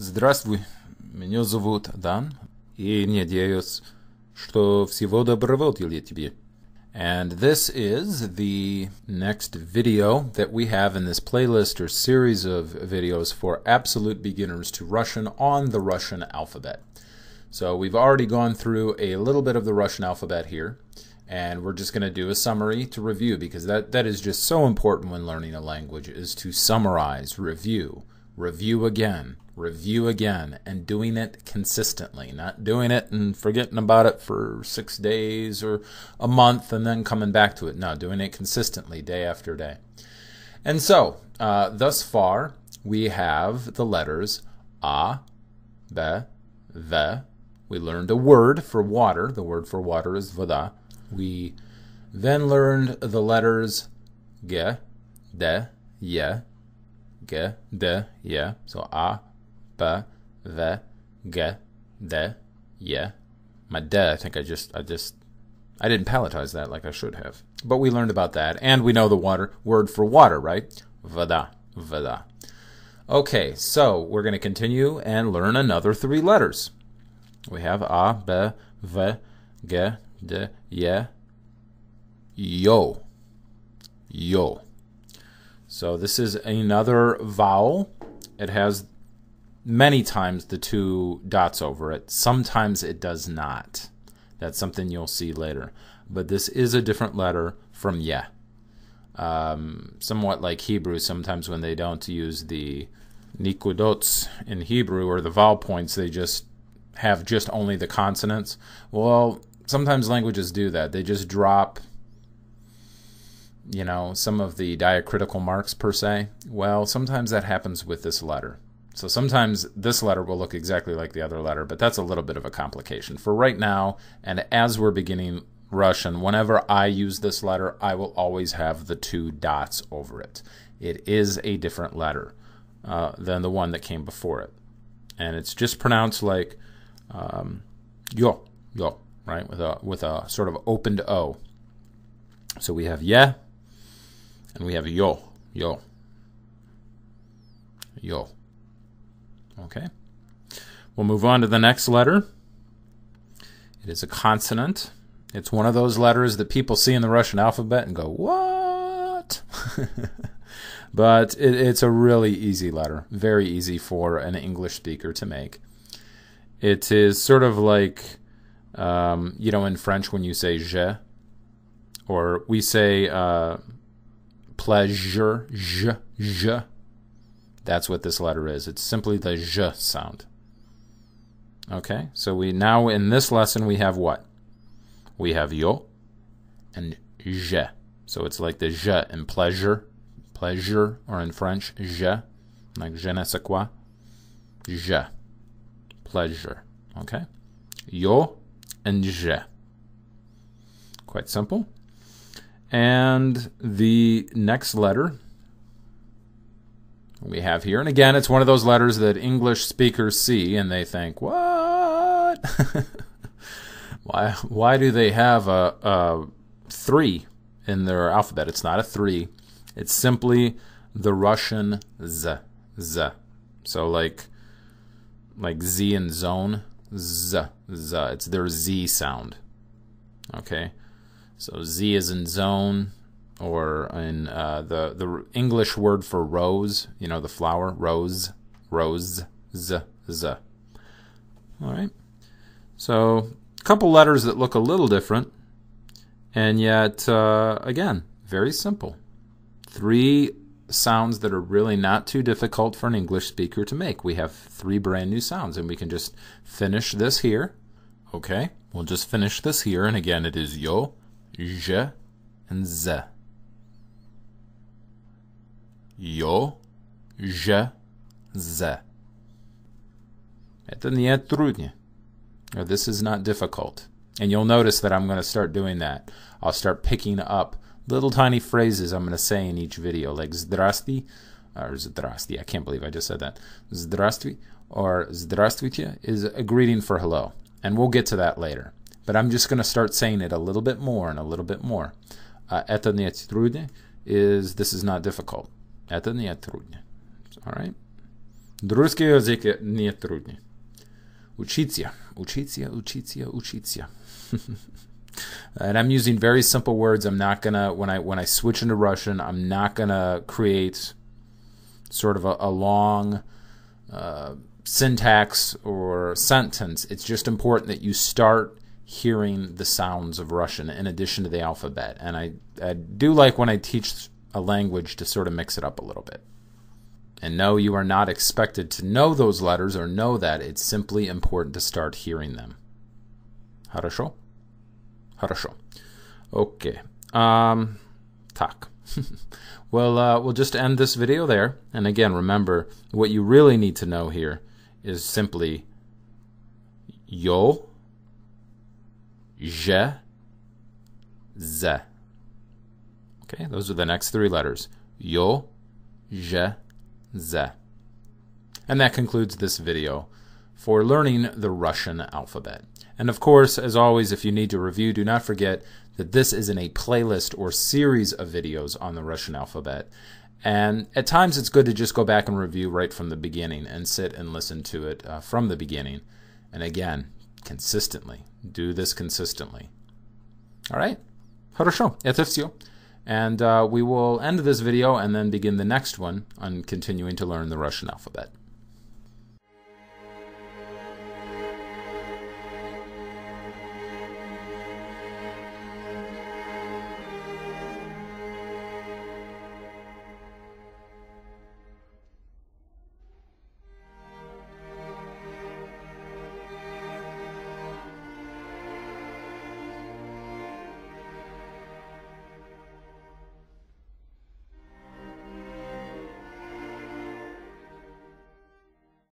Здравствуй, меня зовут Дан, и надеюсь, что всего доброго тебе. And this is the next video that we have in this playlist or series of videos for absolute beginners to Russian on the Russian alphabet. So we've already gone through a little bit of the Russian alphabet here, and we're just going to do a summary to review, because that is just so important when learning a language, is to summarize, review again, and doing it consistently, not doing it and forgetting about it for 6 days or a month and then coming back to it. No, doing it consistently, day after day. And so, thus far, we have the letters A, B, V. We learned a word for water. The word for water is voda. We then learned the letters G, D, Y, G, D, Y. So A, B, V, G, D, Y. My D, I think I didn't palatalize that like I should have. But we learned about that, and we know the word for water, right? Voda, voda. Okay, so we're going to continue and learn another 3 letters. We have A, B, V, G, D, Y, yo. Yo. So this is another vowel. It has many times the 2 dots over it. Sometimes it does not. That's something you'll see later. But this is a different letter from ye. Somewhat like Hebrew, sometimes when they don't use the nikudots in Hebrew, or the vowel points, they just have only the consonants. Well, sometimes languages do that. They just drop, some of the diacritical marks per se. Well, sometimes that happens with this letter. So sometimes this letter will look exactly like the other letter, but that's a little bit of a complication. For right now, and as we're beginning Russian, whenever I use this letter, I will always have the 2 dots over it. It is a different letter than the one that came before it. And it's just pronounced like yo, right? With a sort of opened O. So we have ye, and we have yo. Okay. We'll move on to the next letter. It is a consonant. It's one of those letters that people see in the Russian alphabet and go, what? But it's a really easy letter. Very easy for an English speaker to make. It is sort of like, in French when you say Zjeh, or we say pleasure, je. That's what this letter is. It's simply the Zjeh sound. Okay, so now in this lesson we have what? We have yo and Zjeh. So it's like the Zjeh in pleasure, or in French, je, like je ne sais quoi, Zjeh. Pleasure. Okay? Yo and Zjeh. Quite simple. And the next letter we have here, and again, it's one of those letters that English speakers see and they think, what? Why do they have a 3 in their alphabet? It's not a 3. It's simply the Russian z. So like Z in zone, z. It's their Z sound. Okay? So Z is in zone, or in the English word for rose, the flower, rose, z. All right? So a couple letters that look a little different, and yet, again, very simple. 3 sounds that are really not too difficult for an English speaker to make. We have 3 brand new sounds, and we can just finish this here. Okay, we'll just finish this here, and again it is yo, je, and ze. Yo, je, ze. Это не трудно. Or this is not difficult. And you'll notice that I'm going to start doing that. I'll start picking up little tiny phrases I'm going to say in each video, like zdrasti, or zdrasti, I can't believe I just said that. Zdrastvi, or здравствуйте is a greeting for hello. And we'll get to that later. But I'm just going to start saying it a little bit more and a little bit more. Это не трудно is this is not difficult. Это не трудно. All right? Русский язык не трудный. Учиться, учиться, учиться, учиться. And I'm using very simple words. I'm not gonna, when I switch into Russian, I'm not gonna create sort of a long syntax or sentence. It's just important that you start hearing the sounds of Russian in addition to the alphabet. And I do like when I teach a language to sort of mix it up a little bit. And no, you are not expected to know those letters or know that. It's simply important to start hearing them. Хорошо? Хорошо. Okay. Так. We'll just end this video there. And again, remember, what you really need to know here is simply yo, zjeh, zeh. Okay, those are the next three letters. Yo, zjeh, zeh. And that concludes this video for learning the Russian alphabet. And of course, as always, if you need to review, do not forget that this is in a playlist or series of videos on the Russian alphabet. And at times it's good to just go back and review right from the beginning and sit and listen to it from the beginning. And again, consistently. Do this consistently. All right? Хорошо. Это всё. And we will end this video and then begin the next one on continuing to learn the Russian alphabet.